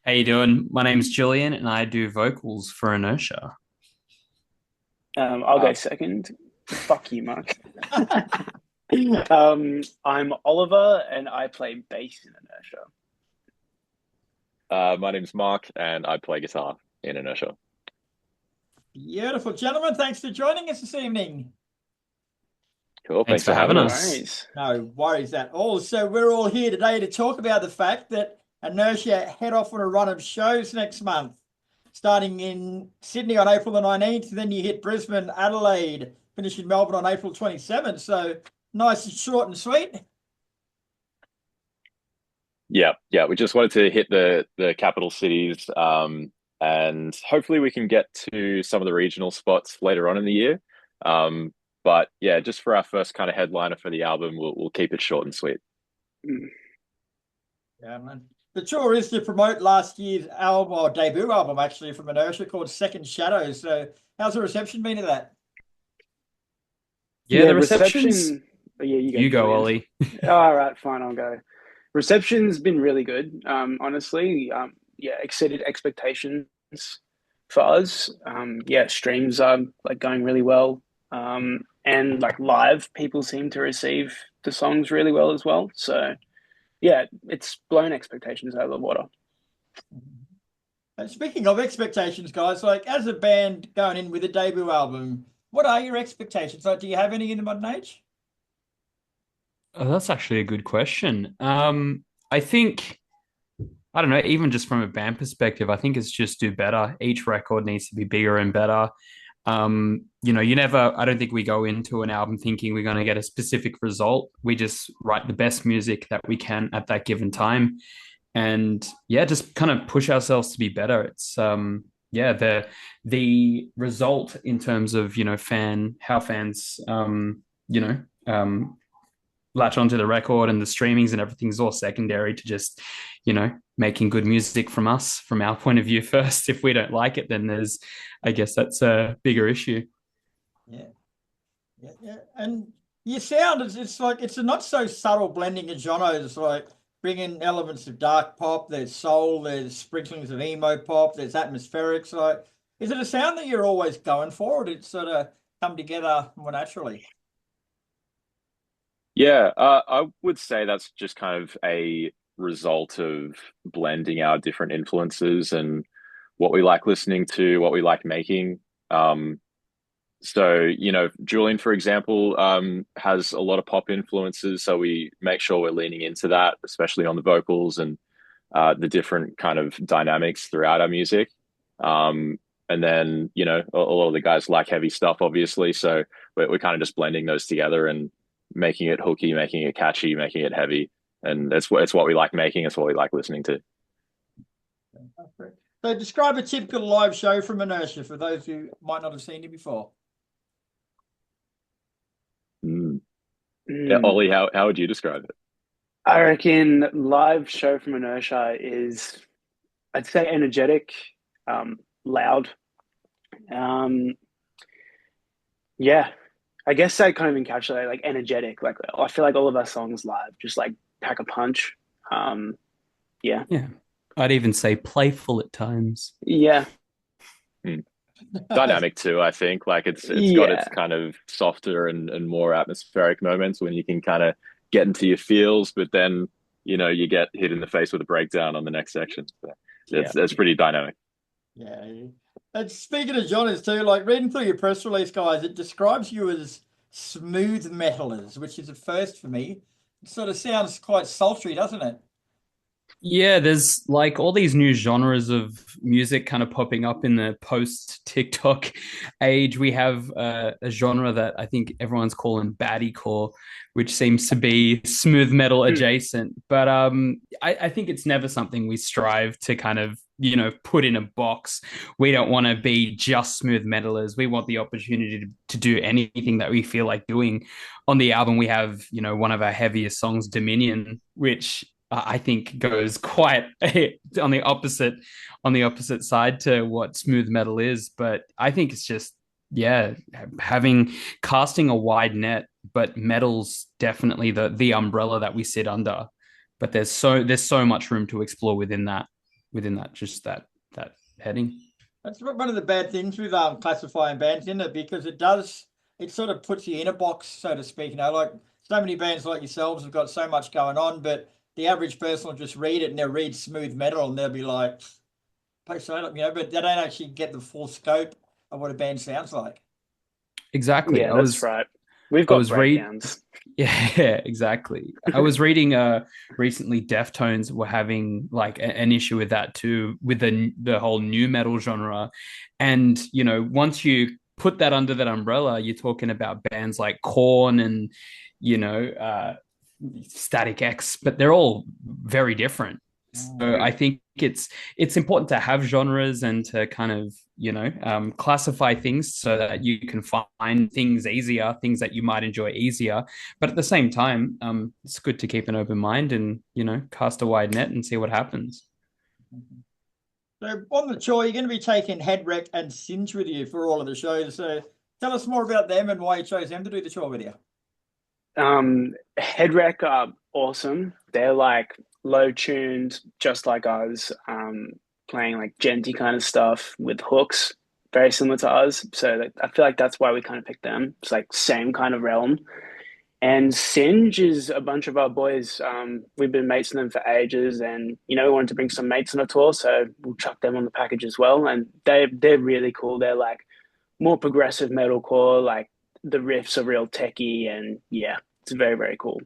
How you doing? My name's Julian, and I do vocals for Inertia. I'll Uh, go second. Fuck you, Mark. I'm Oliver and I play bass in Inertia. my name's Mark, and I play guitar in Inertia. Beautiful. Gentlemen, thanks for joining us this evening. Cool. Thanks Thanks for for having having No us. us. worries. No worries at all. So we're all here today to talk about the fact that Inertia head off on a run of shows next month, starting in Sydney on April the 19th, then you hit Brisbane, Adelaide, finish in Melbourne on April 27th. So nice and short and sweet. Yeah, yeah. We just wanted to hit the capital cities, and hopefully we can get to some of the regional spots later on in the year. But yeah, just for our first kind of headliner for the album, we'll keep it short and sweet. Mm. Yeah, man. The tour is to promote last year's album, or debut album actually, from Inertia called Second Shadows. So how's the reception been to that? Yeah, Yeah, the reception's reception. Oh, yeah, you go, you go, Julian. Ollie. All right, fine, I'll go. Reception's been really good. Honestly, yeah, exceeded expectations for us. Yeah, streams are like going really well. And like live, people seem to receive the songs really well as well. So yeah, it's blown expectations out of the water. And speaking of expectations, guys, like as a band going in with a debut album, what are your expectations? Like, do you have any in the modern age? Oh, that's actually a good question. I think I don't know, even just from a band perspective, I think it's just do better. Each record needs to be bigger and better. You never, I don't think we go into an album thinking we're going to get a specific result. We just write the best music that we can at that given time. And yeah, just kind of push ourselves to be better. It's yeah, the result in terms of, how fans you know, latch onto the record and the streamings and everything's all secondary to just, making good music from us, from our point of view first. If we don't like it, then I guess that's a bigger issue. Yeah, yeah. And your sound is it's like it's a not so subtle blending of genres, like bringing elements of dark pop, there's soul, there's sprinklings of emo pop, there's atmospherics. Like, is it a sound that you're always going for, or did it sort of come together more naturally? Yeah, I would say that's just kind of a result of blending our different influences and what we like listening to, what we like making. Um, So, Julian, for example, has a lot of pop influences. So we make sure we're leaning into that, especially on the vocals and the different kind of dynamics throughout our music. And then, a lot of the guys like heavy stuff, obviously. So we're kind of just blending those together and making it hooky, making it catchy, making it heavy. And it's what we like making. It's what we like listening to. So describe a typical live show from Inertia for those who might not have seen you before. Mm. Yeah, Mm. Ollie, how would you describe it? I reckon live show from Inertia is, I'd say, energetic, loud. Um, yeah, I guess that kind of encapsulate like energetic. Like I feel like all of our songs live just like pack a punch. Um, yeah, Yeah. I'd even say playful at times. yeah, Mm. Dynamic too, I think. Like it's got its yeah, kind of softer and more atmospheric moments when you can kind of get into your feels, but then you get hit in the face with a breakdown on the next section. So yeah. it's pretty dynamic. Yeah. And speaking of genres too, like reading through your press release, guys, it describes you as smooth metalers, which is a first for me. It sort of sounds quite sultry, doesn't it? Yeah, there's like all these new genres of music kind of popping up in the post TikTok age. We have a genre that I think everyone's calling baddiecore, which seems to be smooth metal Hmm. adjacent. But I think it's never something we strive to kind of, put in a box. We don't want to be just smooth metalers. We want the opportunity to do anything that we feel like doing. On the album, we have, one of our heaviest songs, Dominion, which I think goes quite on the opposite side to what smooth metal is. But I think it's just yeah, having casting a wide net, but metal's definitely the umbrella that we sit under. But there's so much room to explore within that. within that heading. That's one of the bad things with classifying bands, isn't it? Because it sort of puts you in a box, so to speak. Like so many bands like yourselves have got so much going on, but the average person will just read it and they'll read smooth metal and they'll be like, but they don't actually get the full scope of what a band sounds like. Exactly. Yeah, that's right. We've I got was breakdowns. Yeah, exactly. I was reading recently Deftones were having like an issue with that too, with the whole new metal genre. And once you put that under that umbrella, you're talking about bands like Korn and you know uh Static X, but they're all very different. So I think it's important to have genres and to kind of classify things so that you can find things easier, things that you might enjoy easier. But at the same time, it's good to keep an open mind and cast a wide net and see what happens. So on the tour, you're going to be taking Headwreck and Singe with you for all of the shows. So tell us more about them and why you chose them to do the tour with you. Headwreck are awesome. They're like low tuned, just like us, playing like genty kind of stuff with hooks, very similar to us. So I feel like that's why we kind of picked them. It's like same kind of realm. And Singe is a bunch of our boys. We've been mates with them for ages, and we wanted to bring some mates on a tour, so we'll chuck them on the package as well. And they're really cool. They're like more progressive metalcore, like the riffs are real techy, and yeah, it's very, very cool.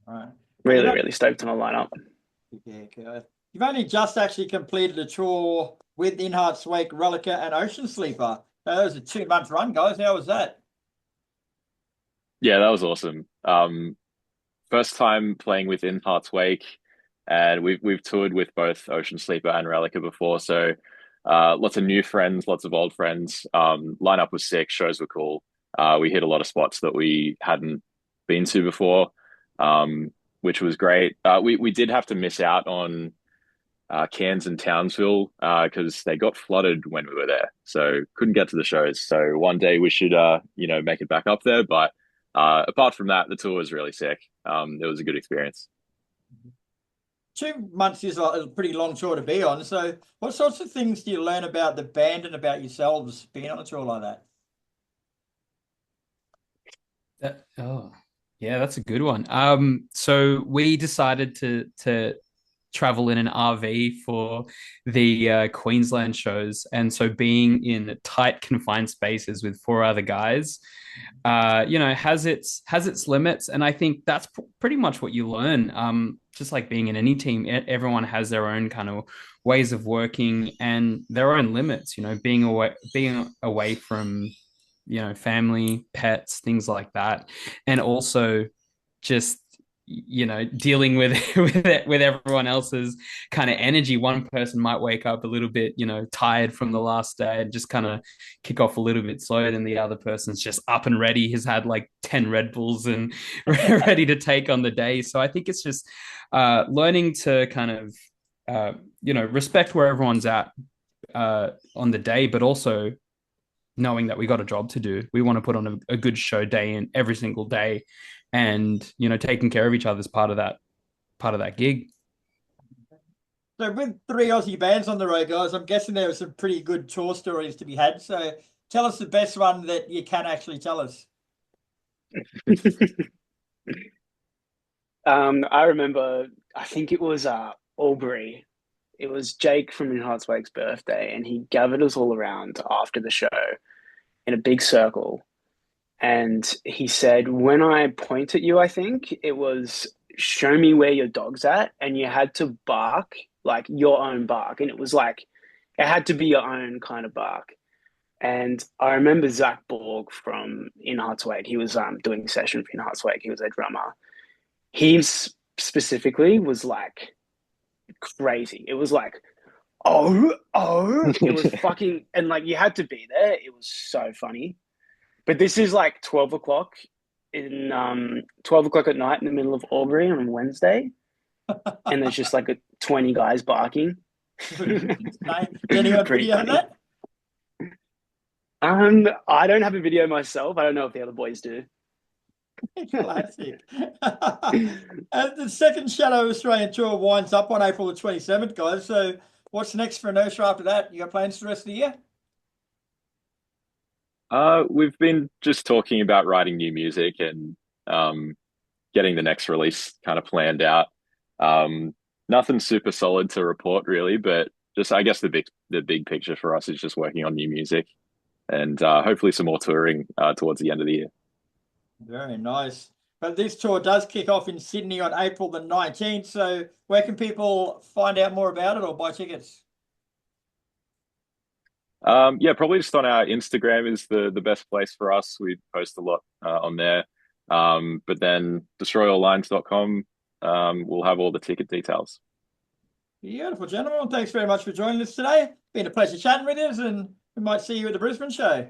All right. Really, really stoked on the lineup. Yeah, good. You've only just actually completed a tour with In Heart's Wake, Relica, and Ocean Sleeper. So that was a 2-month run, guys. How was that? Yeah, that was awesome. First time playing with In Heart's Wake, and we've toured with both Ocean Sleeper and Relica before, so lots of new friends, lots of old friends. Lineup was sick, shows were cool. We hit a lot of spots that we hadn't been to before, which was great. We did have to miss out on Cairns and Townsville because they got flooded when we were there, so couldn't get to the shows. So one day we should make it back up there, but apart from that, the tour was really sick. It was a good experience. 2 months is a pretty long tour to be on. So what sorts of things do you learn about the band and about yourselves being on a tour like that? Yeah, that's a good one. So we decided to travel in an RV for the Queensland shows, and so being in tight, confined spaces with 4 other guys, has its limits, and I think that's pretty much what you learn. Just like being in any team, everyone has their own kind of ways of working and their own limits. Being away from family, pets, things like that, and also just dealing with with everyone else's kind of energy. One person might wake up a little bit tired from the last day and just kind of kick off a little bit slower than the other person's just up and ready, has had like 10 Red Bulls and ready to take on the day. So I think it's just learning to kind of respect where everyone's at on the day, but also knowing that we got a job to do. We want to put on a good show day in every single day, and taking care of each other is part of that gig. So with 3 Aussie bands on the road, guys, I'm guessing there were some pretty good tour stories to be had. So tell us the best one that you can actually tell us. I remember, I think it was Albury. It was Jake from In Heart's Wake's birthday, and he gathered us all around after the show in a big circle. And he said, when I point at you, I think it was, show me where your dog's at. And you had to bark like your own bark. And it was like, it had to be your own kind of bark. And I remember Zach Borg from In Heart's Wake. He was doing a session for In Heart's Wake. He was a drummer. He specifically was like crazy. It was like, oh. It was fucking, and like you had to be there. It was so funny. But this is like 12 o'clock at night in the middle of Albury on a Wednesday. And there's just like 20 guys barking. Did anyone video that? I don't have a video myself. I don't know if the other boys do. Classic. And the second Shadow Australian tour winds up on April the 27th, guys. So what's next for Inertia after that? You got plans for the rest of the year? We've been just talking about writing new music and um, getting the next release kind of planned out. Nothing super solid to report really, but just I guess the big picture for us is just working on new music and hopefully some more touring towards the end of the year. Very nice. But this tour does kick off in Sydney on April the 19th. So where can people find out more about it or buy tickets? Yeah, probably just on our Instagram is the best place for us. We post a lot on there. But then destroyallines.com will have all the ticket details. Beautiful, gentlemen. Thanks very much for joining us today. Been a pleasure chatting with you, and we might see you at the Brisbane show.